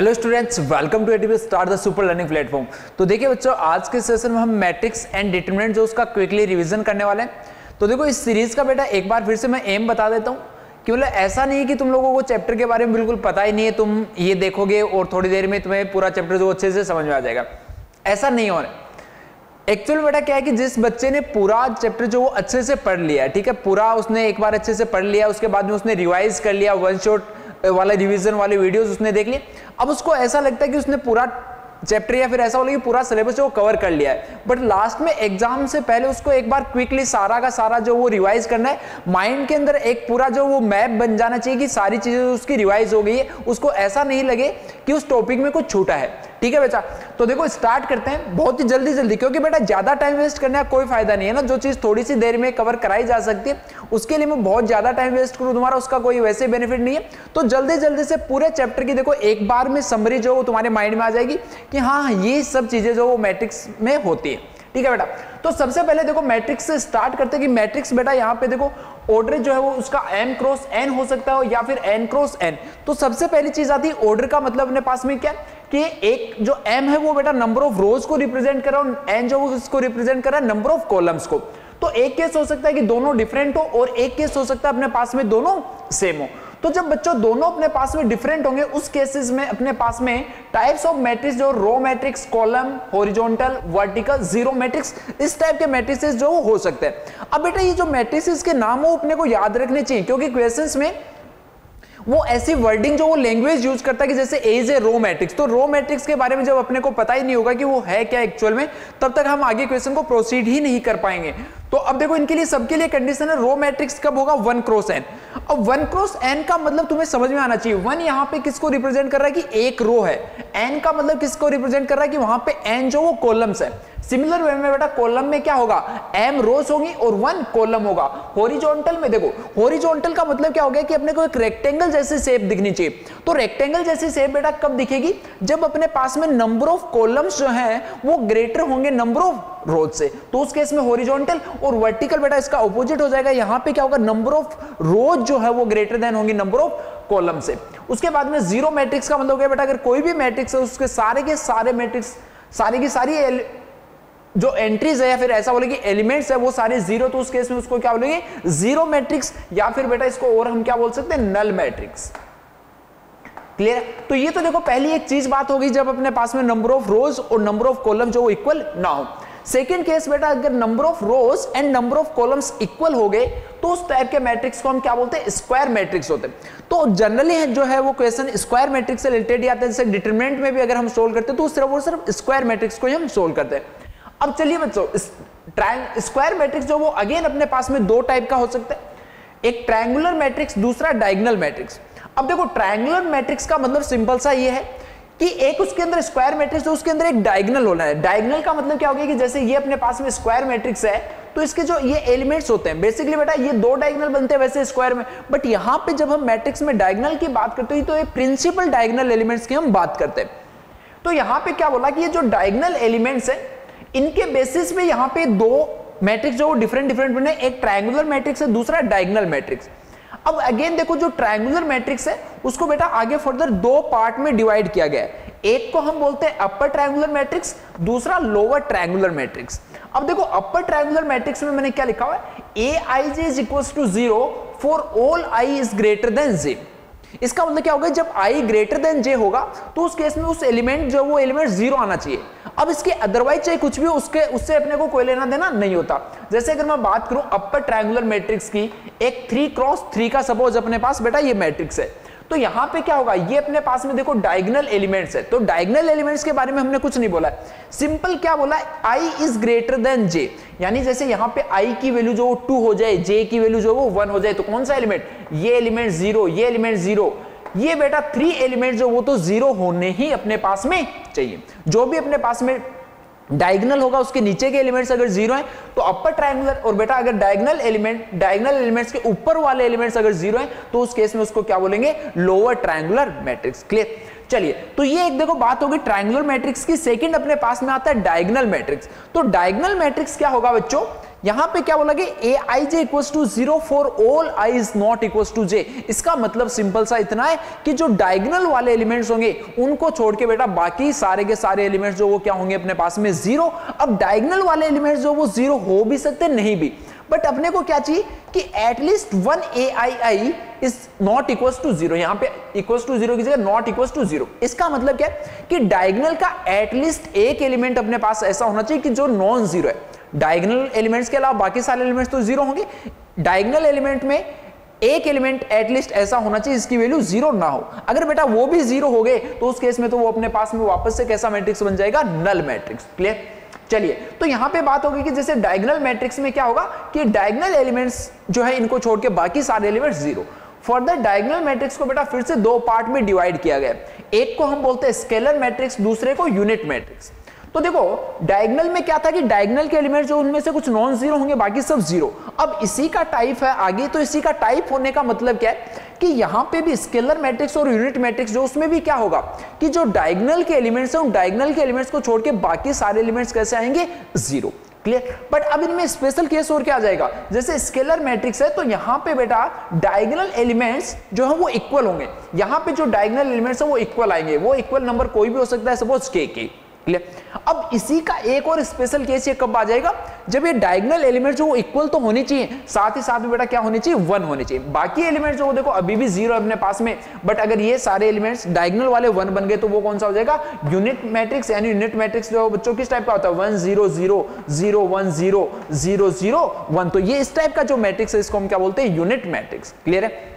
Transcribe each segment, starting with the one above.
Hello students, welcome to ATP start the super learning platform. तो देखिए बच्चों, आज के सेशन में हम मैट्रिक्स एंड डिटरमिनेंट जो उसका क्विकली रिवीजन करने वाले हैं। तो देखो, इस सीरीज का बेटा एक बार फिर से मैं एम बता देता हूँ कि मतलब ऐसा नहीं है कि तुम लोगों को चैप्टर के बारे में बिल्कुल पता ही नहीं है, तुम ये देखोगे और थोड़ी देर में तुम्हें पूरा चैप्टर जो अच्छे से समझ में आ जाएगा। ऐसा नहीं हो रहा है। एक्चुअल बेटा क्या है कि जिस बच्चे ने पूरा चैप्टर जो वो अच्छे से पढ़ लिया है, ठीक है, पूरा उसने एक बार अच्छे से पढ़ लिया, उसके बाद में उसने रिवाइज कर लिया, वन शॉट वाला रिवीजन वाले वीडियोस उसने देख लिए, अब उसको ऐसा लगता है कि उसने पूरा चैप्टर या फिर ऐसा बोले कि पूरा सिलेबस जो कवर कर लिया है, बट लास्ट में एग्जाम से पहले उसको एक बार क्विकली सारा का सारा जो वो रिवाइज करना है। माइंड के अंदर एक पूरा जो वो मैप बन जाना चाहिए कि सारी चीजें उसकी रिवाइज हो गई है, उसको ऐसा नहीं लगे कि उस टॉपिक में कुछ छूटा है। ठीक है बेटा, तो देखो स्टार्ट करते हैं बहुत ही जल्दी, क्योंकि बेटा ज्यादा टाइम वेस्ट करने का कोई फायदा नहीं है ना। जो चीज थोड़ी सी देर में कवर कराई जा सकती है उसके लिए मैं बहुत ज्यादा टाइम वेस्ट करूं तुम्हारा, उसका कोई वैसे बेनिफिट नहीं है। तो जल्दी से पूरे चैप्टर की देखो एक बार में समरी जो वो तुम्हारे माइंड में आ जाएगी कि हाँ ये सब चीजें जो वो मैट्रिक्स में होती है। ठीक है बेटा, तो सबसे पहले देखो मैट्रिक्स से स्टार्ट करते हैं कि मैट्रिक्स बेटा यहाँ पे देखो ऑर्डर जो है वो उसका m क्रॉस n हो सकता है या फिर n क्रॉस n। तो सबसे पहली चीज आती है ऑर्डर का मतलब अपने पास में क्या कि एक जो m है वो बेटा नंबर ऑफ रोज को रिप्रेजेंट कर रहा है, n जो वो इसको रिप्रेजेंट कर रहा है नंबर ऑफ कॉलम्स को। तो एक केस हो सकता है कि दोनों डिफरेंट हो और एक केस हो सकता है अपने पास में दोनों सेम हो। तो जब बच्चों दोनों अपने पास में डिफरेंट होंगे उस केसेस में अपने पास में टाइप्स ऑफ मैट्रिक्स जो row matrix, column, horizontal, vertical, zero matrix, इस टाइप के मैट्रिक्सेस जो हो सकते हैं। अब बेटा ये जो मैट्रिक्सेस के नाम हो अपने को याद रखने चाहिए, क्योंकि क्वेश्चंस में वो ऐसी वर्डिंग जो वो लैंग्वेज यूज करता है कि जैसे ए इज ए रो मैट्रिक्स, तो रो मैट्रिक्स के बारे में जब अपने को पता ही नहीं होगा कि वो है क्या एक्चुअल में, तब तक हम आगे क्वेश्चन को प्रोसीड ही नहीं कर पाएंगे। तो अब देखो इनके लिए सबके लिए कंडीशन है रो मैट्रिक्स कब होगा 1 क्रॉस n। अब 1 क्रॉस n का मतलब तुम्हें समझ में आना चाहिए, 1 यहाँ पे किसको रिप्रेजेंट कर रहा है कि एक रो है, n का मतलब किसको रिप्रेजेंट कर रहा है कि वहां पे n जो वो कॉलम्स है। सिमिलर वे में बेटा कॉलम में क्या होगा, m रोज होगी और 1 कॉलम होगा। हॉरिजॉन्टल में देखो, हॉरिजॉन्टल का मतलब क्या हो गया कि अपने को एक रेक्टेंगल जैसी शेप दिखनी चाहिए। तो रेक्टेंगल जैसी शेप बेटा कब दिखेगी, जब अपने पास में नंबर ऑफ कॉलम्स जो है वो ग्रेटर होंगे नंबर ऑफ रोज से, तो उस केस में हॉरिजॉन्टल। और वर्टिकल बेटा इसका ऑपोजिट हो जाएगा, यहां पे क्या होगा, नंबर ऑफ रोज जो है वो ग्रेटर देन होंगी नंबर ऑफ कॉलम से। उसके बाद में जीरो मैट्रिक्स का मतलब क्या बेटा, अगर कोई भी मैट्रिक्स है उसके सारे के सारे मैट्रिक्स, सारी की सारी जो एंट्रीज है या फिर ऐसा बोले कि एलिमेंट्स है वो सारे जीरो, तो उस केस में उसको क्या बोलेंगे, जीरो मैट्रिक्स, या फिर बेटा इसको और हम क्या बोल सकते हैं, नल मैट्रिक्स। क्लियर? तो ये तो देखो पहली एक चीज बात होगी जब अपने पास में नंबर ऑफ रोज और नंबर ऑफ कॉलम जो इक्वल ना हो। सेकेंड केस बेटा, अगर number of rose and number of columns equal हो गए तो उस टाइप के मैट्रिक्स को हम क्या बोलते हैं, स्क्वायर मैट्रिक्स होते हैं। तो जनरली जो है वो क्वेश्चन स्क्वायर मैट्रिक्स से रिलेटेड आते हैं, जैसे डिटरमिनेंट में भी अगर हम सोल्व करते हैं तो सिर्फ और सिर्फ स्क्वायर मैट्रिक्स को ही हम सोल्व करते हैं। अब चलिए बच्चों, स्क्वायर मैट्रिक्स जो वो अगेन अपने पास में दो टाइप का हो सकता है, एक ट्रायंगुलर मैट्रिक्स, दूसरा डायगोनल मैट्रिक्स। अब देखो ट्रायंगुलर मैट्रिक्स का मतलब सिंपल सा ये है कि एक उसके अंदर स्क्वायर मैट्रिक्स है, उसके अंदर एक डायगोनल होना है। डायगोनल का मतलब क्या हो गया कि जैसे ये अपने पास में स्क्वायर मैट्रिक्स है तो इसके जो ये एलिमेंट्स होते हैं बेसिकली बेटा ये दो डायगोनल बनते हैं वैसे स्क्वायर में, बट यहां पे जब हम मैट्रिक्स में डायगोनल की बात करते हैं तो ये प्रिंसिपल डायगोनल एलिमेंट्स की हम बात करते हैं। तो यहां पे क्या बोला कि ये जो डायगोनल एलिमेंट्स है इनके बेसिस पे यहां पे दो मैट्रिक्स जो डिफरेंट बने, एक ट्रायंगुलर मैट्रिक्स है, दूसरा डायगोनल मैट्रिक्स। अब अगेन देखो जो ट्रायंगुलर मैट्रिक्स है उसको बेटा आगे फर्दर दो पार्ट में डिवाइड किया गया है, एक को हम बोलते हैं अपर ट्रायंगुलर मैट्रिक्स, दूसरा लोअर ट्रायंगुलर मैट्रिक्स। अब देखो अपर ट्रायंगुलर मैट्रिक्स में मैंने क्या लिखा हुआ है, aij is equals to 0 for all i is greater than j। इसका मतलब क्या होगा, जब i ग्रेटर देन j होगा तो उस केस में उस एलिमेंट जो वो एलिमेंट जीरो आना चाहिए। अब इसके अदरवाइज चाहे कुछ भी उससे अपने को कोई लेना देना नहीं होता। जैसे अगर मैं बात करूं अपर ट्रायंगुलर मैट्रिक्स की, एक 3 क्रॉस 3 का सपोज अपने पास बेटा ये मैट्रिक्स है, तो यहां पे क्या होगा, ये अपने पास में देखो डायगोनल एलिमेंट्स है। तो डायगोनल एलिमेंट्स के बारे में हमने कुछ नहीं बोला है, सिंपल क्या बोला है, i is greater than j, यानी जैसे यहां पे i की वैल्यू जो 2 हो जाए, j की वैल्यू जो वो 1 हो जाए, तो कौन सा एलिमेंट, ये एलिमेंट 0, ये एलिमेंट 0, ये बेटा 3 एलिमेंट जो वो तो 0 होने ही अपने पास में चाहिए। जो भी अपने पास में डायगोनल होगा उसके नीचे के एलिमेंट्स अगर 0 हैं तो अपर ट्रायंगुलर, और बेटा अगर डायगोनल एलिमेंट्स के ऊपर वाले एलिमेंट्स अगर 0 हैं तो उस केस में उसको क्या बोलेंगे, लोअर ट्रायंगुलर मैट्रिक्स। क्लियर? चलिए, तो ये एक देखो बात होगी ट्रायंगुलर मैट्रिक्स की। सेकंड अपने पास में आता है डायगोनल मैट्रिक्स। तो डायगोनल मैट्रिक्स क्या होगा बच्चों यहां पे क्या बोला कि a i j equals to 0 for all i is not equals to j. इसका मतलब सिंपल सा इतना है कि जो डायगोनल वाले एलिमेंट्स होंगे उनको छोड़ के बेटा बाकी सारे के सारे एलिमेंट्स जो वो क्या होंगे अपने पास में 0। अब डायगोनल वाले एलिमेंट्स जो वो 0 हो भी सकते नहीं भी, बट अपने को क्या चाहिए कि at least one a i i is not equals to 0। यहां पे इक्वल्स टू 0 की जगह नॉट इक्वल्स टू 0। इसका मतलब क्या है कि डायगोनल का एटलीस्ट एक एलिमेंट अपने पास ऐसा होना चाहिए कि जो नॉन जीरो है। डायगोनल एलिमेंट्स के अलावा बाकी सारे एलिमेंट्स तो 0 होंगे, डायगोनल एलिमेंट में एक एलिमेंट एटलीस्ट ऐसा होना चाहिए जिसकी वैल्यू 0 ना हो। अगर बेटा वो भी 0 हो गए तो उस केस में तो वो अपने पास में वापस से कैसा मैट्रिक्स बन जाएगा, नल मैट्रिक्स। क्लियर? चलिए, तो यहां पे बात होगी कि जैसे डायगोनल मैट्रिक्स में क्या होगा कि डायगोनल एलिमेंट्स जो है इनको छोड़ के बाकी सारे एलिमेंट्स 0। फर्दर डायगोनल मैट्रिक्स को बेटा फिर से दो पार्ट में डिवाइड किया गया, एक को हम बोलते हैं स्केलर मैट्रिक्स, दूसरे को यूनिट मैट्रिक्स। तो देखो डायगोनल में क्या था कि डायगोनल के एलिमेंट जो उनमें से कुछ नॉन जीरो होंगे, बाकी सब 0। अब इसी का टाइप है आगे, तो इसी का टाइप होने का मतलब क्या है कि यहां पे भी स्केलर मैट्रिक्स और यूनिट मैट्रिक्स जो उसमें भी क्या होगा कि जो डायगोनल के एलिमेंट्स हैं उन डायगोनल के एलिमेंट्स को छोड़ के बाकी सारे एलिमेंट्स कैसे आएंगे, 0। क्लियर? बट अब इनमें स्पेशल केस और क्या आ जाएगा, जैसे स्केलर मैट्रिक्स है तो यहां पे बेटा डायगोनल एलिमेंट्स जो है वो इक्वल होंगे। यहां पे जो डायगोनल एलिमेंट्स है वो इक्वल आएंगे, वो इक्वल नंबर कोई भी हो सकता है, सपोज के। अब इसी का एक और स्पेशल केस ये कब आ जाएगा, जब ये डायगोनल एलिमेंट जो इक्वल तो होनी चाहिए, साथ ही साथ में बेटा क्या होनी चाहिए, 1 होनी चाहिए। बाकी एलिमेंट जो देखो अभी भी 0 अपने पास में, बट अगर ये सारे एलिमेंट्स डायगोनल वाले 1 बन गए तो वो कौन सा हो जाएगा, यूनिट मैट्रिक्स। यानी यूनिट मैट्रिक्स जो बच्चों किस टाइप का होता है, 1 0 0 0 1 0 0 0 1। तो ये इस टाइप का जो मैट्रिक्स है इसको हम क्या बोलते हैं, यूनिट मैट्रिक्स। क्लियर है?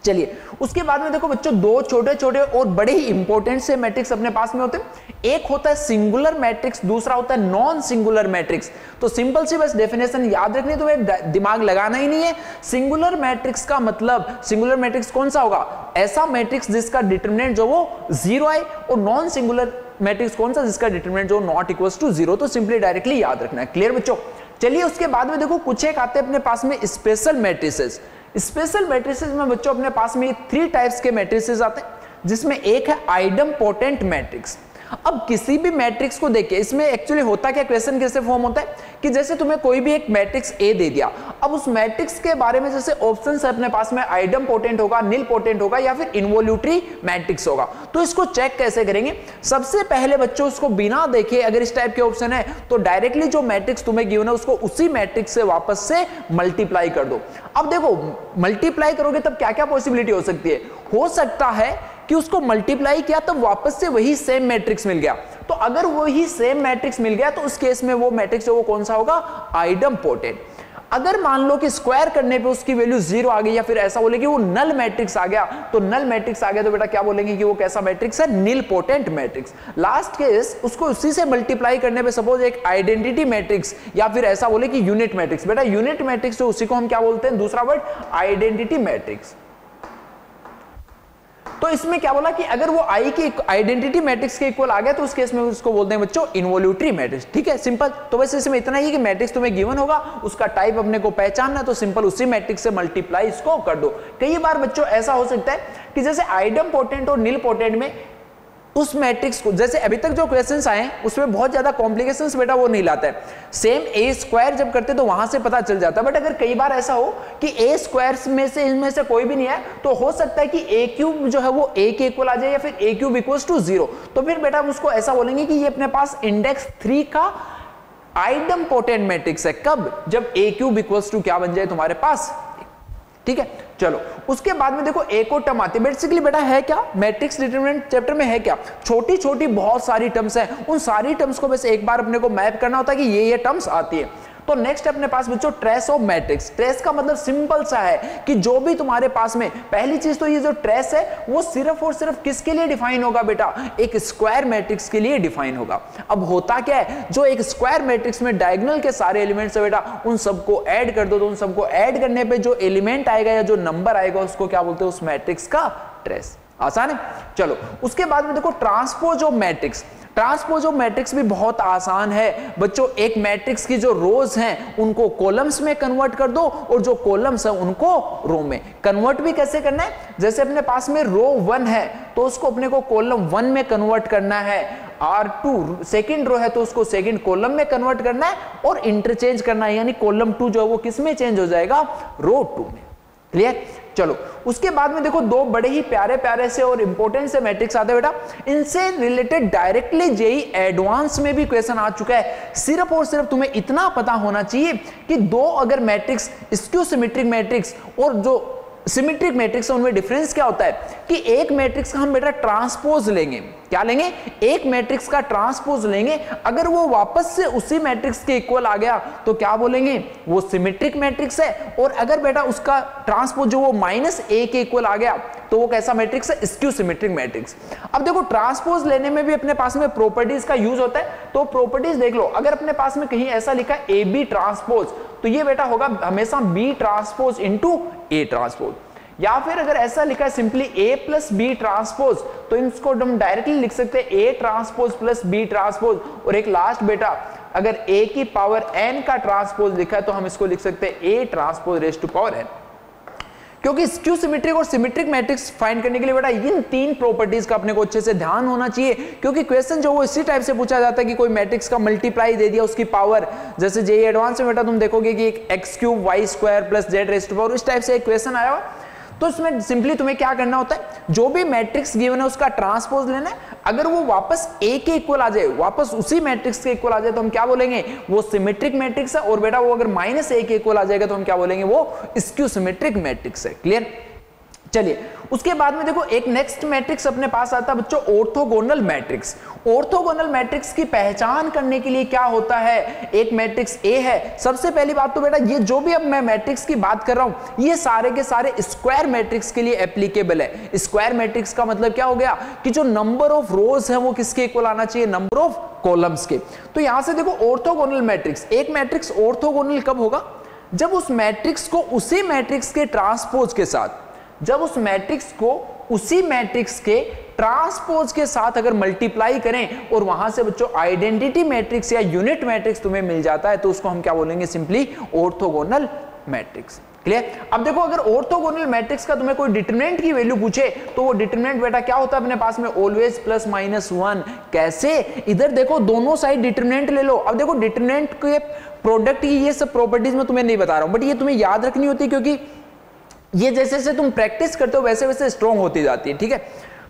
चलिए, उसके बाद में देखो बच्चों दो छोटे छोटे और बड़े ही इंपॉर्टेंट से मैट्रिक्स अपने पास में होते हैं। एक होता है सिंगुलर मैट्रिक्स, दूसरा होता है नॉन सिंगुलर मैट्रिक्स। तो सिंपल सी बस डेफिनेशन याद रखनी, तो दिमाग लगाना ही नहीं है। सिंगुलर मैट्रिक्स का मतलब, सिंगुलर मैट्रिक्स कौन सा होगा, ऐसा मैट्रिक्स जिसका डिटरमिनेंट जो वो 0 आए, और नॉन सिंगुलर मैट्रिक्स कौन सा, जिसका डिटरमिनेंट जो नॉट इक्वल्स टू 0। तो सिंपली डायरेक्टली याद रखना है। क्लियर बच्चों? चलिए, उसके बाद में देखो कुछ एक आते हैं अपने पास में स्पेशल मैट्रिसेस। स्पेशल मैट्रिसेस में बच्चों अपने पास में 3 टाइप्स के मैट्रिसेस आते हैं, जिसमें एक है आइडम्पोटेंट मैट्रिक्स। अब किसी भी मैट्रिक्स को देखिए, इसमें एक्चुअली होता क्या, क्वेश्चन कैसे फॉर्म होता है कि जैसे तुम्हें कोई भी एक मैट्रिक्स ए दे दिया, अब उस मैट्रिक्स के बारे में जैसे ऑप्शंस है अपने पास में, आइडम्पोटेंट होगा, निल पोटेंट होगा, या फिर इन्वोल्यूटरी मैट्रिक्स होगा। तो इसको चेक कैसे करेंगे, सबसे पहले बच्चों उसको बिना देखे अगर इस टाइप के ऑप्शन है तो डायरेक्टली जो मैट्रिक्स तुम्हें गिवन है उसको उसी मैट्रिक्स से वापस से मल्टीप्लाई कर दो। अब देखो मल्टीप्लाई करोगे तब क्या क्या पॉसिबिलिटी हो सकती है, हो सकता है कि उसको मल्टीप्लाई किया तो वापस से वही सेम मैट्रिक्स मिल गया। तो अगर वही सेम मैट्रिक्स मिल गया तो उस केस में वो मैट्रिक्स वो कौन सा होगा, आइडम्पोटेंट। अगर मान लो कि स्क्वायर करने पे उसकी वैल्यू 0 आ गई, या फिर ऐसा बोले कि वो नल मैट्रिक्स आ गया, तो नल मैट्रिक्स आ गया तो बेटा क्या बोलेंगे कि वो कैसा मैट्रिक्स है, निल पोटेंट मैट्रिक्स। लास्ट केस उसको उसी से मल्टीप्लाई करने पे सपोज एक आइडेंटिटी मैट्रिक्स, या फिर ऐसा बोले कि यूनिट मैट्रिक्स। बेटा यूनिट मैट्रिक्स तो उसी को हम क्या बोलते हैं, दूसरा वर्ड आइडेंटिटी मैट्रिक्स। तो इसमें क्या बोला कि अगर वो आई की आइडेंटिटी मैट्रिक्स के इक्वल आ गया तो उस केस में उसको बोलते हैं बच्चों इन्वोल्यूटरी मैट्रिक्स। ठीक है, सिंपल। तो बस इसमें इतना ही कि मैट्रिक्स तुम्हें गिवन होगा, उसका टाइप अपने को पहचानना, तो सिंपल उसी मैट्रिक्स से मल्टीप्लाई इसको कर दो। कई बार बच्चों ऐसा हो सकता है कि जैसे आइडम्पोटेंट और निल पोटेंट में उस मैट्रिक्स को, जैसे अभी तक जो क्वेश्चंस आए हैं उसमें बहुत ज्यादा कॉम्प्लिकेशंस बेटा वो नहीं लाता है। सेम ए स्क्वायर जब करते तो वहां से पता चल जाता है, बट अगर कई बार ऐसा हो कि ए स्क्वायर में से इनमें से कोई भी नहीं है, तो हो सकता है कि ए क्यूब जो है वो ए के इक्वल आ जाए, या फिर ए क्यूब इक्वल्स टू 0। तो फिर बेटा हम उसको ऐसा बोलेंगे कि ये अपने पास इंडेक्स 3 का आइडम्पोटेंट मैट्रिक्स है। कब, जब ए क्यूब इक्वल्स टू क्या बन जाए तुम्हारे पास। ठीक है, चलो उसके बाद में देखो एक और टर्म आती है। बेसिकली बेटा है क्या, मैट्रिक्स डिटरमिनेंट चैप्टर में है क्या, छोटी छोटी बहुत सारी टर्म्स हैं, उन सारी टर्म्स को बस एक बार अपने को मैप करना होता है कि ये टर्म्स आती है। तो नेक्स्ट अपने पास बच्चों ट्रेस ऑफ मैट्रिक्स। ट्रेस का मतलब सिंपल सा है कि जो भी तुम्हारे पास में, पहली चीज तो ये जो ट्रेस है वो सिर्फ और सिर्फ किसके लिए डिफाइन होगा बेटा, एक स्क्वायर मैट्रिक्स के लिए डिफाइन होगा। अब होता क्या है, जो एक स्क्वायर मैट्रिक्स में डायगोनल के सारे एलिमेंट्स है बेटा, उन सबको ऐड कर दो, तो उन सबको ऐड करने पे जो एलिमेंट आएगा या जो नंबर आएगा उसको क्या बोलते हैं, उस मैट्रिक्स का ट्रेस। आसान है। चलो उसके बाद में देखो transpose of matrix. Transpose of matrix भी बहुत आसान है बच्चों। एक मैट्रिक्स की जो रोज हैं उनको कॉलम्स में कन्वर्ट कर दो और जो कॉलम्स हैं उनको रो में कन्वर्ट भी कैसे करना है, जैसे अपने पास में रो 1 है तो उसको अपने को कॉलम 1 में कन्वर्ट करना है, R2 सेकंड रो है तो उसको सेकंड कॉलम में कन्वर्ट करना है और इंटरचेंज करना है, यानी कॉलम 2 जो है वो किस में चेंज हो जाएगा, रो 2 में। क्लियर। चलो उसके बाद में देखो दो बड़े ही प्यारे प्यारे से और इंपॉर्टेंट से मैट्रिक्स आते हैं बेटा। इनसे रिलेटेड डायरेक्टली जेईई एडवांस में भी क्वेश्चन आ चुका है। सिर्फ और सिर्फ तुम्हें इतना पता होना चाहिए कि दो अगर मैट्रिक्स स्क्यू सिमेट्रिक मैट्रिक्स और जो सिमेट्रिक मैट्रिक्स है उनमें डिफरेंस क्या होता है कि एक मैट्रिक्स का हम बेटा ट्रांसपोज लेंगे, क्या लेंगे, एक मैट्रिक्स का ट्रांसपोज लेंगे, अगर वो वापस से उसी मैट्रिक्स के इक्वल आ गया तो क्या बोलेंगे, वो सिमेट्रिक मैट्रिक्स है। और अगर बेटा उसका ट्रांसपोज जो वो -a के इक्वल आ गया तो वो कैसा मैट्रिक्स है, स्क्यू सिमेट्रिक मैट्रिक्स। अब देखो ट्रांसपोज लेने में भी अपने पास में प्रॉपर्टीज का यूज होता है, तो प्रॉपर्टीज देख लो। अगर अपने पास में कहीं ऐसा लिखा है AB ट्रांसपोज तो ये बेटा होगा हमेशा B transpose into A transpose, या फिर अगर ऐसा लिखा है simply A plus B transpose तो इसको हम डायरेक्टली लिख सकते हैं A transpose plus B transpose. और एक लास्ट बेटा अगर A की पावर n का ट्रांसपोज लिखा है तो हम इसको लिख सकते हैं A transpose raise to power n। क्योंकि स्क्यू सिमेट्रिक और सिमेट्रिक मैट्रिक्स फाइंड करने के लिए बेटा इन तीन प्रॉपर्टीज का अपने को अच्छे से ध्यान होना चाहिए, क्योंकि क्वेश्चन जो वो इसी टाइप से पूछा जाता है कि कोई मैट्रिक्स का मल्टीप्लाई दे दिया उसकी पावर, जैसे जेईई एडवांस में बेटा तुम देखोगे कि एक x³ y² plus z raise to power, इस टाइप से एक क्वेश्चन आया हुआ। तो इसमें सिंपली तुम्हें क्या करना होता है, जो भी मैट्रिक्स गिवन है उसका ट्रांसपोज लेना है, अगर वो वापस A के इक्वल आ जाए, वापस उसी मैट्रिक्स के इक्वल आ जाए तो हम क्या बोलेंगे, वो सिमेट्रिक मैट्रिक्स है। और बेटा वो अगर -a के इक्वल आ जाएगा तो हम क्या बोलेंगे, वो स्क्यू सिमेट्रिक मैट्रिक्स है। क्लियर। चलिए उसके बाद में देखो एक नेक्स्ट मैट्रिक्स अपने पास आता है बच्चों, ऑर्थोगोनल मैट्रिक्स। ऑर्थोगोनल मैट्रिक्स की पहचान करने के लिए क्या होता है, एक मैट्रिक्स A है, सबसे पहली बात तो बेटा ये जो भी अब मैं मैट्रिक्स की बात कर रहा हूं ये सारे के सारे स्क्वायर मैट्रिक्स के लिए एप्लीकेबल है। स्क्वायर मैट्रिक्स का मतलब क्या हो गया कि जो नंबर ऑफ रोज है वो किसके इक्वल आना चाहिए, नंबर ऑफ कॉलम्स के। तो यहां से देखो ऑर्थोगोनल मैट्रिक्स, एक मैट्रिक्स ऑर्थोगोनल कब होगा, जब उस मैट्रिक्स को उसी मैट्रिक्स के ट्रांसपोज के साथ, जब उस मैट्रिक्स को उसी मैट्रिक्स के ट्रांसपोज के साथ अगर मल्टीप्लाई करें और वहां से बच्चों आइडेंटिटी मैट्रिक्स या यूनिट मैट्रिक्स तुम्हें मिल जाता है तो उसको हम क्या बोलेंगे, सिंपली ऑर्थोगोनल मैट्रिक्स। क्लियर। अब देखो अगर ऑर्थोगोनल मैट्रिक्स का तुम्हें कोई डिटरमिनेंट की वैल्यू पूछे तो वो डिटरमिनेंट बेटा क्या होता है अपने पास में, ऑलवेज ±1। कैसे, इधर देखो दोनों साइड डिटरमिनेंट ले लो। अब देखो डिटरमिनेंट के प्रोडक्ट की ये सब प्रॉपर्टीज मैं तुम्हें नहीं बता रहा हूं, बट ये तुम्हें याद रखनी होती है क्योंकि ये जैसे जैसे तुम प्रैक्टिस करते हो वैसे वैसे स्ट्रॉन्ग होती जाती है। ठीक है।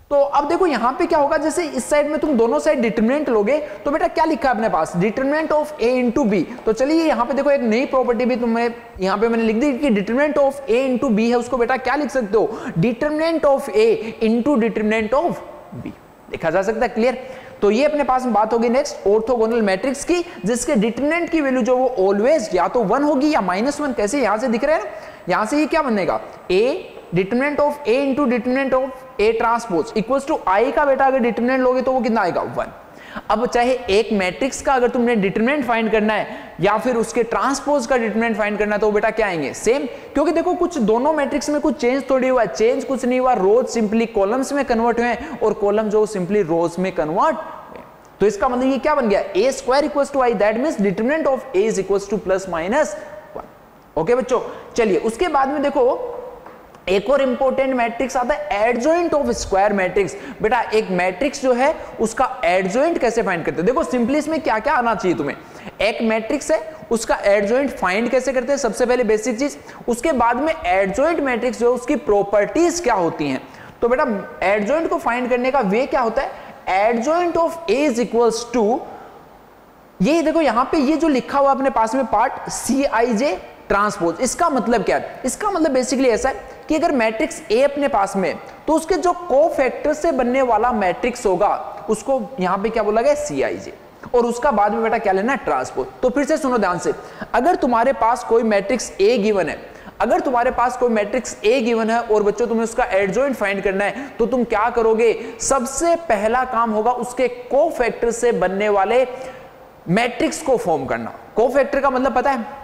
तो अब देखो यहां पे क्या होगा, जैसे इस साइड में तुम दोनों साइड डिटरमिनेंट लोगे तो बेटा क्या लिखा है अपने पास, determinant of A into B। तो चलिए यहां पे देखो एक नई प्रॉपर्टी भी तुम्हें यहां पे मैंने लिख दी कि determinant of A into B है, उसको बेटा क्या लिख सकते हो, determinant of A into determinant of B लिखा जा सकता है। क्लियर। तो ये अपने पास में बात होगी नेक्स्ट ऑर्थोगोनल मैट्रिक्स की, जिसके डिटरमिनेंट की वैल्यू जो वो ऑलवेज या तो 1 होगी या -1। कैसे, यहां से दिख रहा है ना, यहां से ये क्या बनेगा, A determinant of A into determinant of A transpose equals to I का बेटा अगर डिटरमिनेंट लोगे तो वो कितना आएगा, 1। अब चाहे एक मैट्रिक्स का अगर तुमने डिटरमिनेंट फाइंड करना है या फिर उसके ट्रांसपोज का डिटरमिनेंट फाइंड करना है तो बेटा क्या आएंगे, सेम। क्योंकि देखो कुछ दोनों मैट्रिक्स में कुछ चेंज थोड़ी हुआ, चेंज कुछ नहीं हुआ, रोज सिंपली कॉलम्स में कन्वर्ट हुए और कॉलम जो सिंपली रोज में कन्वर्ट। तो इसका मतलब ये क्या बन गया, A² equals to I, that means determinant of A is equals to +-1। Okay बच्चों। चलिए उसके बाद में देखो एक और इंपॉर्टेंट मैट्रिक्स आता है एडजॉइंट ऑफ स्क्वायर मैट्रिक्स। बेटा एक मैट्रिक्स जो है उसका एडजॉइंट कैसे फाइंड करते हैं, देखो सिंपली इसमें क्या क्या आना चाहिए तुम्हें, एक मैट्रिक्स है उसका एडजॉइंट फाइंड कैसे करते हैं, सबसे पहले बेसिक चीज, उसके बाद में एडजॉइंट मैट्रिक्स जो उसकी प्रॉपर्टीज क्या होती हैं। तो बेटा एडजॉइंट को फाइंड करने का वे क्या होता है, adjoint of A is equals to, ये देखो यहां पे ये जो लिखा हुआ अपने पास में पार्ट Cij ट्रांसपोज, इसका मतलब क्या है, इसका मतलब बेसिकली ऐसा है कि अगर मैट्रिक्स A अपने पास में तो उसके जो कोफैक्टर से बनने वाला मैट्रिक्स होगा उसको यहां पे क्या बोला गया, Cij, और उसका बाद में बेटा क्या लेना है, ट्रांसपोज। तो फिर से सुनो ध्यान से, अगर तुम्हारे पास कोई मैट्रिक्स A गिवन है, अगर तुम्हारे पास कोई मैट्रिक्स A गिवन है और बच्चों तुम्हें उसका एडजॉइंट फाइंड करना है तो तुम क्या करोगे, सबसे पहला काम होगा उसके कोफैक्टर से बनने वाले मैट्रिक्स को फॉर्म करना। कोफैक्टर का मतलब पता है,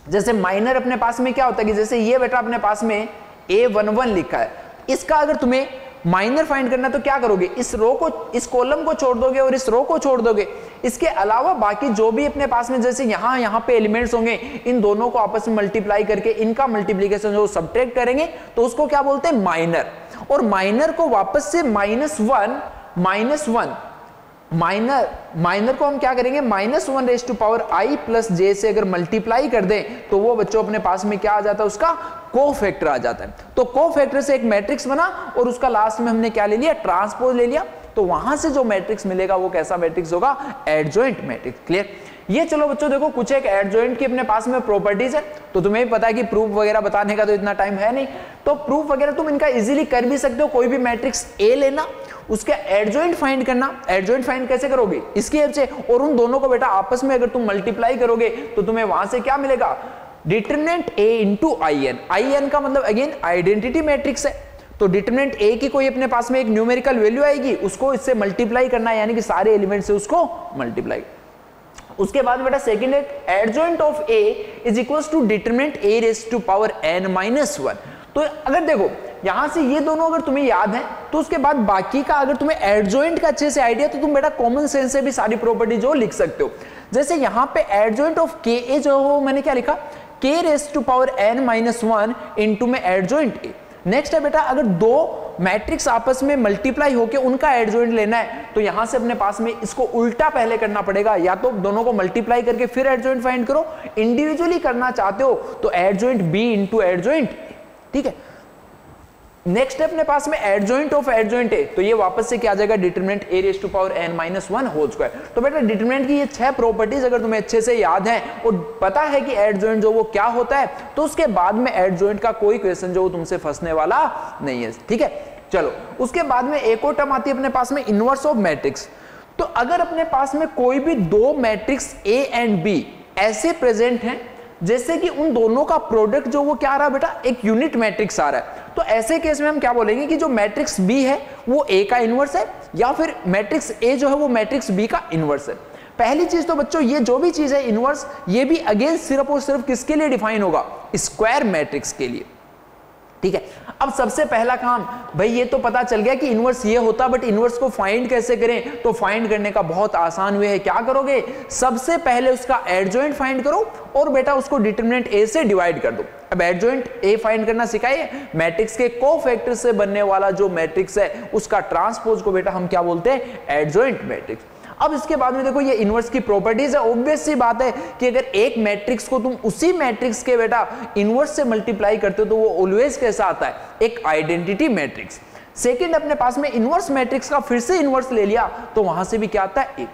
जैसे माइनर अपने पास में क्या होता है कि जैसे ये बेटा अपने पास में A11 लिखा है, इसका अगर तुम्हें माइनर फाइंड करना तो क्या करोगे, इस रो को, इस कॉलम को छोड़ दोगे और इस रो को छोड़ दोगे। इसके अलावा बाकी जो भी अपने पास में जैसे यहाँ पे एलिमेंट्स होंगे, इन दोनों को आपस में मल्टीप्लाई करके इनका मल्टीप्लीकेशन जो सब्ट्रैक्ट करेंगे तो उसको क्या बोलते हैं, माइनर। और माइनर को वापस से माइनर को हम क्या करेंगे, -1 raise to power i plus j से अगर मल्टीप्लाई कर दें तो वो बच्चों अपने पास में क्या आ जाता है, उसका कोफैक्टर आ जाता है। तो कोफैक्टर से एक मैट्रिक्स बना और उसका लास्ट में हमने क्या ले लिया, ट्रांसपोज ले लिया। तो वहां से जो मैट्रिक्स मिलेगा वो कैसा मैट्रिक्स होगा, एडजॉइंट मैट्रिक्स। क्लियर। ये चलो बच्चों देखो कुछ एक एडजॉइंट की अपने पास में प्रॉपर्टीज है, तो तुम्हें भी पता है कि प्रूफ वगैरह बताने का तो इतना टाइम है नहीं, तो प्रूफ वगैरह तुम इनका इजीली कर भी सकते हो। कोई भी मैट्रिक्स ए लेना, उसका एडजॉइंट फाइंड करना। एडजॉइंट फाइंड कैसे करोगे, इसकी हेल्प से, और उन दोनों को बेटा आपस में अगर तुम मल्टीप्लाई करोगे तो तुम्हें वहां से क्या मिलेगा, डिटरमिनेंट a इंटू in का मतलब अगेन आइडेंटिटी मैट्रिक्स है। तो डिटरमिनेंट a की कोई अपने पास में एक न्यूमेरिकल वैल्यू आएगी, उसको इससे मल्टीप्लाई करना है, यानी कि सारे एलिमेंट से उसको मल्टीप्लाई। उसके बाद बेटा सेकंड है, adjoint of a is equals to determinant a raise to power n-1। तो अगर देखो यहां से ये दोनों अगर तुम्हें याद है तो उसके बाद बाकी का अगर तुम्हें एडजॉइंट का अच्छे से आइडिया, तो तुम बेटा कॉमन सेंस से भी सारी प्रॉपर्टी जो लिख सकते हो। जैसे यहां पे एडजॉइंट ऑफ ka जो हो मैंने क्या लिखा, k raise to power n-1 into में एडजॉइंट a। नेक्स्ट है बेटा, अगर दो मैट्रिक्स आपस में मल्टीप्लाई होके उनका एडजॉइंट लेना है तो यहां से अपने पास में इसको उल्टा पहले करना पड़ेगा, या तो दोनों को मल्टीप्लाई करके फिर एडजॉइंट फाइंड करो, इंडिविजुअली करना चाहते हो तो एडजॉइंट b इंटू एडजॉइंट। ठीक है। नेक्स्ट है अपने पास में एडजॉइंट ऑफ एडजॉइंट है, तो ये वापस से क्या आ जाएगा, determinant a raise to power n-1 whole square. तो बेटा डिटरमिनेंट की ये 6 प्रॉपर्टीज अगर तुम्हें अच्छे से याद हैं और पता है कि एडजॉइंट जो वो क्या होता है, तो उसके बाद में एडजॉइंट का कोई क्वेश्चन जो तुमसे फंसने वाला नहीं है। ठीक है। चलो उसके बाद में एक और टर्म आती है अपने पास में, इनवर्स ऑफ मैट्रिक्स। तो अगर अपने पास में कोई भी दो मैट्रिक्स a एंड b ऐसे प्रेजेंट हैं जैसे कि उन दोनों का प्रोडक्ट जो वो क्या आ रहा है बेटा, एक यूनिट मैट्रिक्स आ रहा है, तो ऐसे केस में हम क्या बोलेंगे कि जो मैट्रिक्स B है वो A का इनवर्स है, या फिर मैट्रिक्स A जो है वो मैट्रिक्स B का इनवर्स है। पहली चीज तो बच्चों ये जो भी चीज है इनवर्स, ये भी अगेन सिर्फ और सिर्फ किसके लिए डिफाइन होगा, स्क्वायर मैट्रिक्स के लिए। ठीक है। अब सबसे पहला काम भाई ये तो पता चल गया कि इनवर्स ये होता, बट इनवर्स को फाइंड कैसे करें, तो फाइंड करने का बहुत आसान वे है। क्या करोगे, सबसे पहले उसका एडजॉइंट फाइंड करो और बेटा उसको डिटरमिनेंट a से डिवाइड कर दो। अब एडजॉइंट a फाइंड करना सिखाइए, मैट्रिक्स के कोफैक्टर से बनने वाला जो मैट्रिक्स है उसका ट्रांसपोज को बेटा हम क्या बोलते हैं, एडजॉइंट मैट्रिक्स। अब इसके बाद में देखो ये इनवर्स की प्रॉपर्टीज है, ऑब्वियस सी बात है कि अगर एक मैट्रिक्स को तुम उसी मैट्रिक्स के बेटा इनवर्स से मल्टीप्लाई करते हो तो वो ऑलवेज कैसा आता है, एक आइडेंटिटी मैट्रिक्स। सेकंड अपने पास में इनवर्स मैट्रिक्स का फिर से इनवर्स ले लिया तो वहां से भी क्या आता है, एक।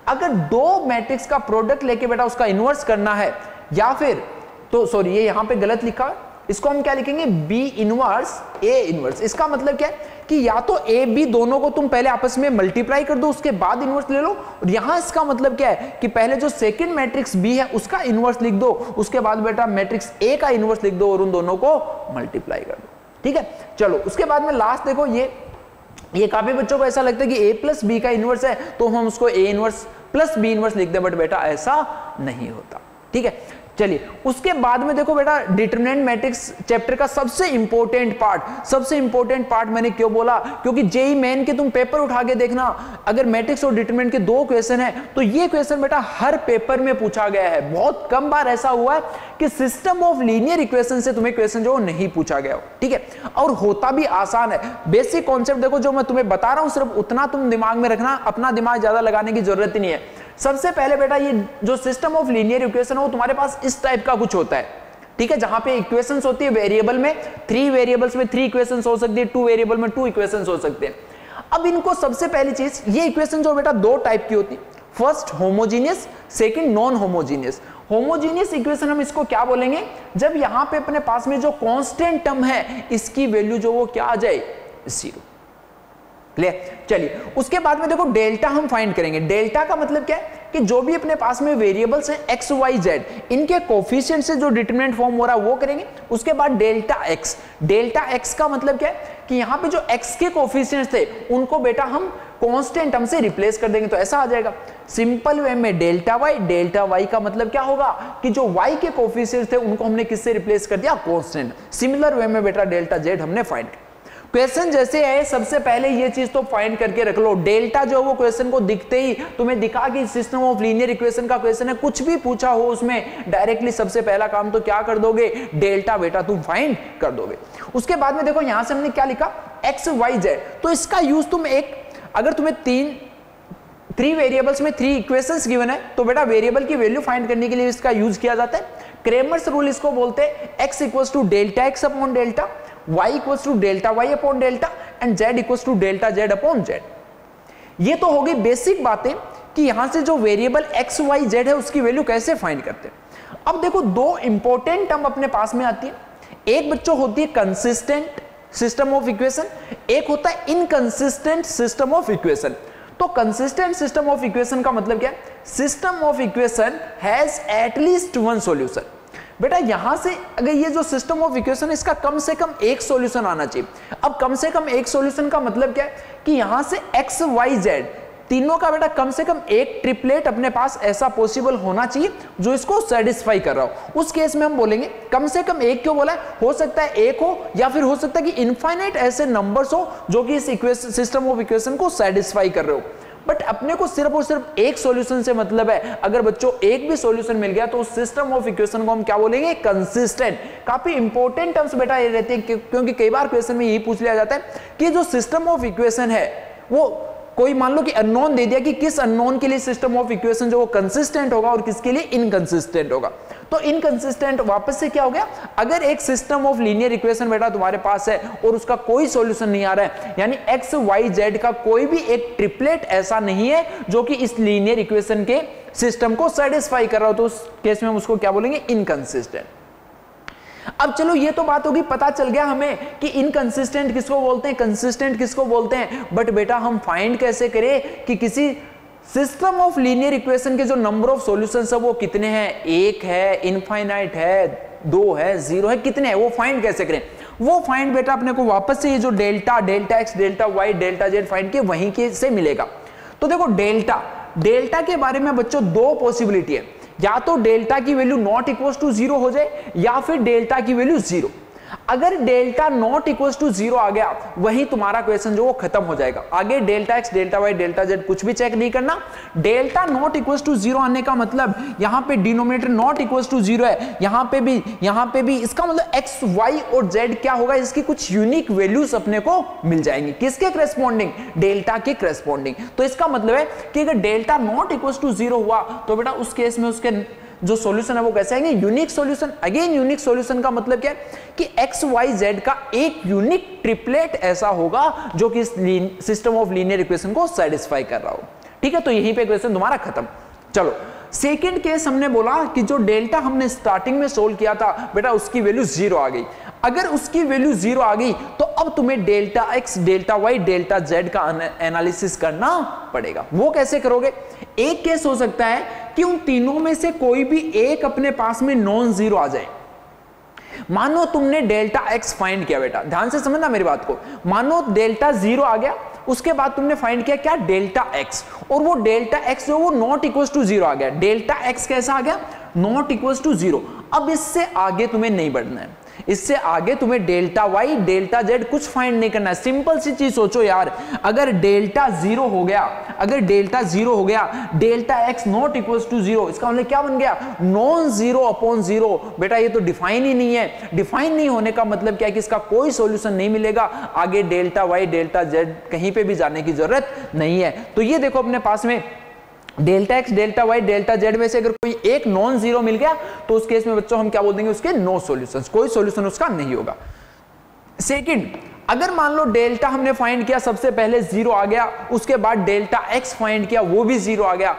अगर दो मैट्रिक्स का प्रोडक्ट लेके बेटा उसका इनवर्स करना है, या फिर तो सॉरी ये यहां पे गलत लिखा है, इसको हम क्या लिखेंगे, बी इनवर्स ए इनवर्स। इसका मतलब क्या है कि या तो ए बी दोनों को तुम पहले आपस में मल्टीप्लाई कर दो उसके बाद इनवर्स ले लो, और यहां इसका मतलब क्या है कि पहले जो सेकंड मैट्रिक्स बी है उसका इनवर्स लिख दो, उसके बाद बेटा मैट्रिक्स ए का इनवर्स लिख दो और उन दोनों को मल्टीप्लाई कर दो। ठीक है। चलो उसके बाद में लास्ट देखो, ये काफी बच्चों को ऐसा लगता है कि a प्लस बी का इनवर्स है तो हम उसको a inverse plus b inverse लिख दे, बट बेटा ऐसा नहीं होता। ठीक है। चलिए उसके बाद में देखो बेटा डिटरमिनेंट मैट्रिक्स चैप्टर का सबसे इंपॉर्टेंट पार्ट मैंने क्यों बोला, क्योंकि जेई मेन के तुम पेपर उठा के देखना, अगर मैट्रिक्स और डिटरमिनेंट के दो क्वेश्चन है तो ये क्वेश्चन बेटा हर पेपर में पूछा गया है। बहुत कम बार ऐसा हुआ है कि सिस्टम ऑफ लीनियर इक्वेशन से तुम्हें क्वेश्चन जो नहीं पूछा गया हो। ठीक है। और होता भी आसान है, बेसिक कॉन्सेप्ट देखो जो मैं तुम्हें बता रहा हूं सिर्फ उतना तुम दिमाग में रखना, अपना दिमाग ज्यादा लगाने की जरूरत ही नहीं है। सबसे पहले बेटा ये जो सिस्टम ऑफ लीनियर इक्वेशन है वो तुम्हारे पास इस टाइप का कुछ होता है। ठीक है। जहां पे इक्वेशंस होती है वेरिएबल में, 3 वेरिएबल्स में 3 इक्वेशंस हो सकती है, 2 वेरिएबल में 2 इक्वेशंस हो सकते हैं। अब इनको सबसे पहली चीज, ये इक्वेशन जो बेटा दो टाइप की होती है, first homogeneous, second non homogeneous. Homogeneous equation हम इसको क्या बोलेंगे, जब यहां पे अपने पास में जो कांस्टेंट टर्म है इसकी वैल्यू जो वो क्या आ जाए, 0। क्लियर। चलिए उसके बाद में देखो डेल्टा हम फाइंड करेंगे। डेल्टा का मतलब क्या है कि जो भी अपने पास में वेरिएबल्स हैं x y z, इनके कोफिशिएंट से जो डिटरमिनेंट फॉर्म हो रहा है वो करेंगे। उसके बाद डेल्टा x, डेल्टा x का मतलब क्या है कि यहाँ पे जो x के कोफिशिएंट्स थे उनको बेटा हम कांस्टेंट टर्म से रिप्लेस कर देंगे, तो ऐसा आ जाएगा। सिंपल वे में डेल्टा y का मतलब क्या होगा कि जो y के कोफिशिएंट्स थे उनको हमने किससे रिप्लेस कर दिया, कांस्टेंट। सिमिलर वे में बेटा डेल्टा z हमने फाइंड किया। क्वेश्चन जैसे है सबसे पहले ये चीज तो फाइंड करके रख लो, डेल्टा जो वो क्वेश्चन को दिखते ही तुम्हें दिखा कि सिस्टम ऑफ लीनियर इक्वेशन का क्वेश्चन है, कुछ भी पूछा हो उसमें डायरेक्टली सबसे पहला काम तो क्या कर दोगे, डेल्टा बेटा तुम फाइंड कर दोगे। उसके बाद में देखो यहां से हमने क्या लिखा, एक्स वाई जेड, तो इसका यूज तुम अगर तुम्हें थ्री वेरिएबल्स में 3 इक्वेशंस गिवन है तो बेटा वेरिएबल की वैल्यू फाइंड करने के लिए इसका यूज किया जाता है। क्रेमर्स रूल इसको बोलते हैं, x equals to delta x upon delta, y equals to delta y upon delta and z equals to delta z upon z। ये तो हो गई बेसिक बातें कि यहां से जो वेरिएबल x y z है उसकी वैल्यू कैसे फाइंड करते हैं। अब देखो 2 इंपॉर्टेंट टर्म अपने पास में आती है, एक बच्चों होती है कंसिस्टेंट सिस्टम ऑफ इक्वेशन, एक होता है इनकंसिस्टेंट सिस्टम ऑफ इक्वेशन। तो कंसिस्टेंट सिस्टम ऑफ इक्वेशन का मतलब क्या है, system of equation has at least 1 solution. बेटा यहां से अगर ये जो सिस्टम ऑफ इक्वेशन है इसका कम से कम एक सॉल्यूशन आना चाहिए। अब कम से कम एक सॉल्यूशन का मतलब क्या है कि यहां से एक्स वाई जेड तीनों का बेटा कम से कम एक ट्रिपलेट अपने पास ऐसा पॉसिबल होना चाहिए जो इसको सेटिस्फाई कर रहा हो। उस केस में हम बोलेंगे कम से कम एक, क्यों बोला है, हो सकता है एक हो या फिर हो सकता है कि इनफाइनाइट ऐसे नंबर्स हो जो कि इस सिस्टम ऑफ इक्वेशन को सेटिस्फाई कर रहे हो। बट अपने को सिर्फ और सिर्फ एक सॉल्यूशन से मतलब है, अगर बच्चों एक भी सॉल्यूशन मिल गया तो उस सिस्टम ऑफ इक्वेशन को हम क्या बोलेंगे, कंसिस्टेंट। काफी इंपॉर्टेंट टर्म्स बेटा ये रहते हैं क्योंकि कई बार क्वेश्चन में यही पूछ लिया जाता है कि जो सिस्टम ऑफ इक्वेशन है वो कोई मान लो कि अननोन दे दिया कि किस अननोन के लिए सिस्टम ऑफ इक्वेशन जो वो कंसिस्टेंट होगा और किसके लिए इनकंसिस्टेंट होगा। तो इनकंसिस्टेंट वापस से क्या हो गया, अगर एक सिस्टम ऑफ लीनियर इक्वेशन बेटा तुम्हारे पास है और उसका कोई सॉल्यूशन नहीं आ रहा है, यानी एक्स वाई जेड का कोई भी एक ट्रिपलेट ऐसा नहीं है जो कि इस लीनियर इक्वेशन के सिस्टम को सेटिस्फाई कर रहा हो, तो उस केस में हम उसको क्या बोलेंगे, इनकंसिस्टेंट। अब चलो ये तो बात होगी, पता चल गया हमें कि इनकंसिस्टेंट किसको बोलते हैं, कंसिस्टेंट किसको बोलते हैं। बट बेटा हम फाइंड कैसे करें कि किसी सिस्टम ऑफ लीनियर इक्वेशन के जो नंबर ऑफ सॉल्यूशंस है वो कितने हैं, 1 है, इनफाइनाइट है, 2 है, 0 है, कितने हैं, वो फाइंड कैसे करें। वो फाइंड बेटा अपने को वापस से ये जो delta x, delta y, delta z find किए वहीं के से मिलेगा। तो देखो डेल्टा के बारे में बच्चों 2 पॉसिबिलिटी है, या तो डेल्टा की वैल्यू नॉट इक्वल टू 0 हो जाए या फिर डेल्टा की वैल्यू 0। अगर डेल्टा नॉट इक्वल टू 0 आ गया वही तुम्हारा क्वेश्चन जो वो खत्म हो जाएगा। आगे delta x, delta y, delta z कुछ भी चेक नहीं करना। डेल्टा नॉट इक्वल टू 0 आने का मतलब यहां पे डिनोमिनेटर नॉट इक्वल टू 0 है, यहां पे भी इसका मतलब एक्स वाई और जेड क्या होगा, इसकी कुछ यूनिक वैल्यूज अपने को मिल जाएंगी। किसके करेस्पॉन्डिंग, डेल्टा के करेस्पॉन्डिंग। तो इसका मतलब है कि अगर डेल्टा नॉट इक्वल टू 0 हुआ तो बेटा उस केस में उसके जो सॉल्यूशन है वो कैसे आएंगे, unique solution. Again unique solution का मतलब क्या है कि एक्स वाई जेड का एक यूनिक ट्रिपलेट ऐसा होगा जो कि सिस्टम ऑफ लीनियर इक्वेशन को सेटिस्फाई कर रहा हो। ठीक है, तो यहीं पे क्वेश्चन तुम्हारा खत्म। चलो सेकेंड केस हमने बोला कि जो डेल्टा हमने स्टार्टिंग में सोल्व किया था बेटा उसकी वैल्यू 0 आ गई। अगर उसकी वैल्यू 0 आ गई तो अब तुम्हें delta x, delta y, delta z का एनालिसिस करना पड़ेगा। वो कैसे करोगे, एक केस हो सकता है कि उन तीनों में से कोई भी एक अपने पास में नॉन जीरो आ जाए। मानो तुमने डेल्टा एक्स फाइंड किया, बेटा ध्यान से समझना मेरी बात को, मानो डेल्टा 0 आ गया, उसके बाद तुमने फाइंड किया क्या, डेल्टा एक्स, और वो डेल्टा एक्स जो वो नॉट इक्वल टू 0 आ गया। डेल्टा एक्स कैसा आ गया, नॉट इक्वल टू 0। अब इससे आगे तुम्हें नहीं बढ़ना है, इससे आगे तुम्हें डेल्टा वाई, डेल्टा जेड कुछ फाइंड नहीं करना है। सिंपल सी चीज सोचो यार, अगर डेल्टा 0 हो गया, delta x not equal to 0, इसका मतलब क्या बन गया, नॉन 0 अपॉन 0। बेटा ये तो डिफाइन ही नहीं है। डिफाइन नहीं होने का मतलब क्या है कि इसका कोई सॉल्यूशन नहीं मिलेगा। आगे डेल्टा वाई, डेल्टा जेड कहीं पे भी जाने की जरूरत नहीं है। तो ये देखो अपने पास में delta x, delta y, delta z में से अगर कोई एक नॉन जीरो मिल गया तो उस केस में बच्चों हम क्या बोल देंगे, उसके नो सॉल्यूशंस, कोई सॉल्यूशन उसका नहीं होगा। सेकंड, अगर मान लो डेल्टा हमने फाइंड किया, सबसे पहले 0 आ गया, उसके बाद डेल्टा एक्स फाइंड किया, वो भी 0 आ गया,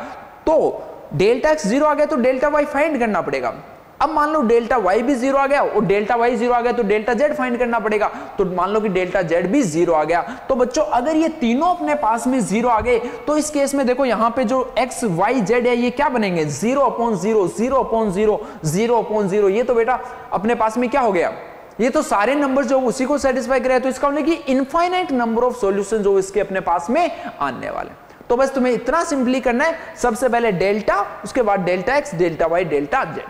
तो डेल्टा एक्स 0 आ गया तो डेल्टा वाई फाइंड करना पड़ेगा। अब मान लो डेल्टा वाई भी 0 आ गया और डेल्टा वाई 0 आ गया तो डेल्टा जेड फाइंड करना पड़ेगा। तो मान लो कि डेल्टा जेड भी 0 आ गया। तो बच्चों अगर ये तीनों अपने पास में 0 आ गए तो इस केस में देखो यहां पे जो एक्स वाई जेड है ये क्या बनेंगे, 0 अपॉन 0, 0 अपॉन 0, 0 अपॉन 0। ये तो बेटा अपने पास में क्या हो गया, ये तो सारे नंबर जो उसी को सेटिस्फाई कर रहे हैं। तो इसका मतलब कि इनफाइनाइट नंबर ऑफ सॉल्यूशन जो इसके अपने पास में आने वाले। तो बस तुम्हें इतना सिंपली करना है, सबसे पहले डेल्टा, उसके बाद delta x, delta y, delta z.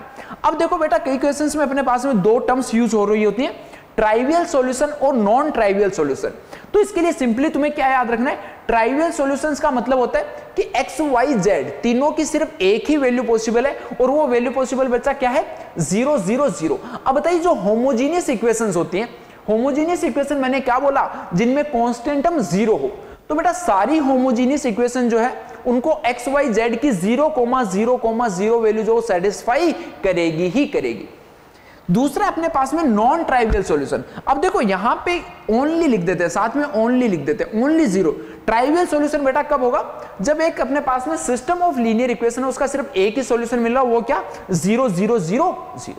अब देखो बेटा कई क्वेश्चंस में अपने पास में 2 टर्म्स यूज हो रही होती हैं, ट्राइवियल सॉल्यूशन और नॉन ट्राइवियल सॉल्यूशन। तो इसके लिए सिंपली तुम्हें क्या याद रखना है, ट्राइवियल सॉल्यूशंस का मतलब होता है कि एक्स वाई जेड तीनों की सिर्फ एक ही वैल्यू पॉसिबल है और वो वैल्यू पॉसिबल बच्चा क्या है, 0 0 0। अब बताइए जो होमोजीनियस इक्वेशंस होती हैं, होमोजीनियस इक्वेशन मैंने क्या बोला, जिनमें कांस्टेंट टर्म 0 हो, तो बेटा सारी होमोजीनियस इक्वेशन जो है उनको एक्स वाई जेड की 0,0,0 वैल्यू जो सेटिस्फाई करेगी ही करेगी। दूसरा अपने पास में नॉन ट्राइवियल सॉल्यूशन। अब देखो यहां पे ओनली लिख देते हैं, साथ में ओनली लिख देते हैं, ओनली 0। ट्राइवियल सॉल्यूशन बेटा कब होगा, जब एक अपने पास में सिस्टम ऑफ लीनियर इक्वेशन है उसका सिर्फ एक ही सॉल्यूशन मिल रहा, वो क्या, 0 0 0 0।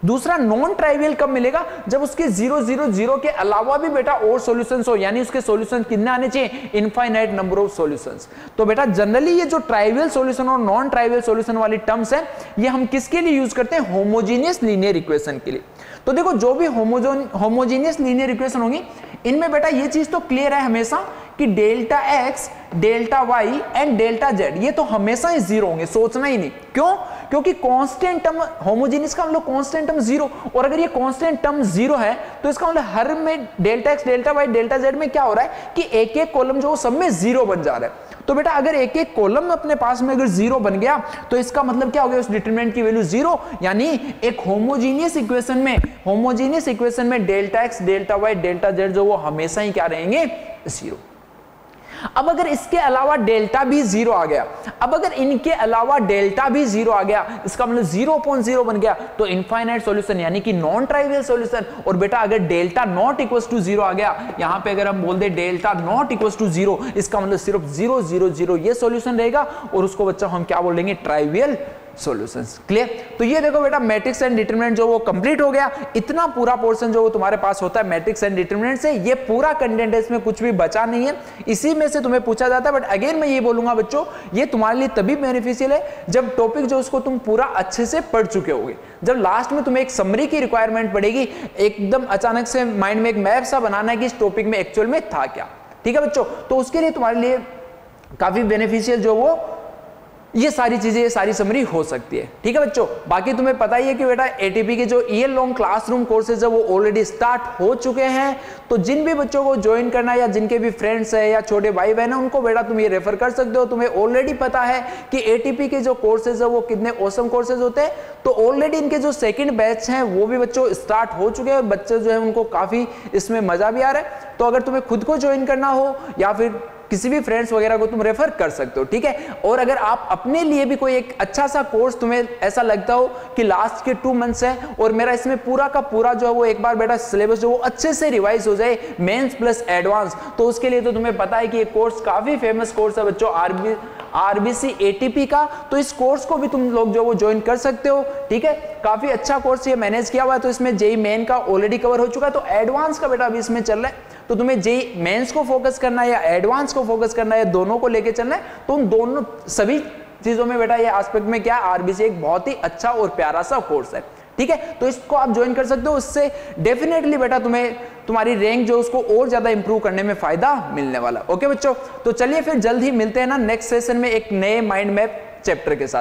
दूसरा नॉन ट्राइवियल कब मिलेगा, जब उसके 0 0 0 के अलावा भी बेटा और सॉल्यूशंस हो, यानी उसके सॉल्यूशन कितने आने चाहिए, इनफाइनाइट नंबर ऑफ सॉल्यूशंस। तो बेटा जनरली ये जो ट्राइवियल सॉल्यूशन और नॉन ट्राइवियल सॉल्यूशन वाली टर्म्स है, ये हम किसके लिए यूज करते हैं, होमोजीनियस लीनियर इक्वेशन के लिए। तो देखो जो भी होमोजीनियस लीनियर इक्वेशन होंगी, इनमें बेटा ये चीज तो क्लियर है हमेशा कि delta x, delta y and delta z ये तो हमेशा ही 0 होंगे, सोचना ही नहीं। क्यों, क्योंकि कांस्टेंट टर्म, होमोजीनियस का मतलब कांस्टेंट टर्म 0, और अगर ये कांस्टेंट टर्म 0 है तो इसका मतलब हर में delta x, delta y, delta z में क्या हो रहा है कि एक एक कॉलम जो सब में 0 बन जा रहा है। तो बेटा अगर एक एक कॉलम अपने पास में अगर 0 बन गया तो इसका मतलब क्या हो गया, उस डिटरमिनेंट की वैल्यू 0, यानी एक होमोजीनियस इक्वेशन में delta x, delta y, delta z जो वो हमेशा ही क्या रहेंगे, 0। अब अगर इसके अलावा डेल्टा भी 0 आ गया, अब अगर इनके अलावा डेल्टा भी 0 आ गया, इसका मतलब 0.0 बन गया, तो इनफाइनाइट सॉल्यूशन यानी कि नॉन ट्राइवियल सॉल्यूशन। और बेटा अगर डेल्टा नॉट इक्वल्स टू 0 आ गया, यहां पे अगर हम बोल दे डेल्टा नॉट इक्वल्स टू 0, इसका मतलब सिर्फ 0 0 0 ये सॉल्यूशन रहेगा, और उसको बच्चा हम क्या बोलेंगे, ट्राइवियल सॉल्यूशंस। क्लियर। तो ये देखो बेटा मैट्रिक्स एंड डिटरमिनेंट जो वो कंप्लीट हो गया। इतना पूरा पोर्शन जो वो तुम्हारे पास होता है मैट्रिक्स एंड डिटरमिनेंट से, ये पूरा कंटेंट है, इसमें कुछ भी बचा नहीं है, इसी में से तुम्हें पूछा जाता है। बट अगेन मैं ये बोलूंगा बच्चों, ये तुम्हारे लिए तभी बेनिफिशियल है जब टॉपिक जो उसको तुम पूरा अच्छे से पढ़ चुके होगे। जब लास्ट में तुम्हें एक समरी की रिक्वायरमेंट पड़ेगी, एकदम अचानक से माइंड में एक मैप सा बनाना है कि इस टॉपिक में एक्चुअल में था क्या। ठीक है बच्चों, तो उसके लिए तुम्हारे लिए काफी बेनिफिशियल जो वो ये सारी चीजें, ये सारी समरी हो सकती है। ठीक है बच्चों, बाकी तुम्हें पता ही है कि बेटा एटीपी के जो ईयर लॉन्ग क्लासरूम कोर्सेज है वो ऑलरेडी स्टार्ट हो चुके हैं। तो जिन भी बच्चों को ज्वाइन करना है या जिनके भी फ्रेंड्स है या छोटे भाई बहन है, उनको बेटा तुम ये रेफर कर सकते हो। तुम्हें ऑलरेडी पता है कि एटीपी के जो कोर्सेज है वो कितने ऑसम कोर्सेज होते हैं। तो ऑलरेडी इनके जो सेकंड बैच हैं वो भी बच्चों स्टार्ट हो चुके हैं और बच्चे जो है उनको काफी इसमें मजा भी आ रहा है। तो अगर तुम्हें खुद को ज्वाइन करना हो या फिर किसी भी फ्रेंड्स वगैरह को तुम रेफर कर सकते हो। ठीक है, और अगर आप अपने लिए भी कोई एक अच्छा सा कोर्स तुम्हें ऐसा लगता हो कि लास्ट के 2 मंथ्स है और मेरा इसमें पूरा का पूरा जो है वो एक बार बेटा सिलेबस जो वो अच्छे से रिवाइज हो जाए, मेंस प्लस एडवांस, तो उसके लिए तो तुम्हें पता है कि ये कोर्स काफी फेमस कोर्स है बच्चों, आरबीसी एटीपी का। तो इस कोर्स को भी तुम लोग जो वो ज्वाइन कर सकते हो। ठीक है, काफी अच्छा कोर्स ये मैनेज किया हुआ है। तो इसमें जेई मेन का ऑलरेडी कवर हो चुका है, तो एडवांस का बेटा अभी इसमें चल रहा है। तो तुम्हें जेई मेंस को फोकस करना है या एडवांस को फोकस करना है, दोनों को लेके चलना है। तो उन दोनों सभी चीजों में बेटा ये एस्पेक्ट में क्या है, आरबीसी एक बहुत ही अच्छा और प्यारा सा कोर्स है। ठीक है, तो इसको आप ज्वाइन कर सकते हो। उससे डेफिनेटली बेटा तुम्हें तुम्हारी रैंक जो उसको और ज्यादा इंप्रूव करने में फायदा मिलने वाला। ओके बच्चों, तो चलिए फिर जल्द ही मिलते हैं ना नेक्स्ट सेशन में एक नए माइंड मैप चैप्टर के साथ।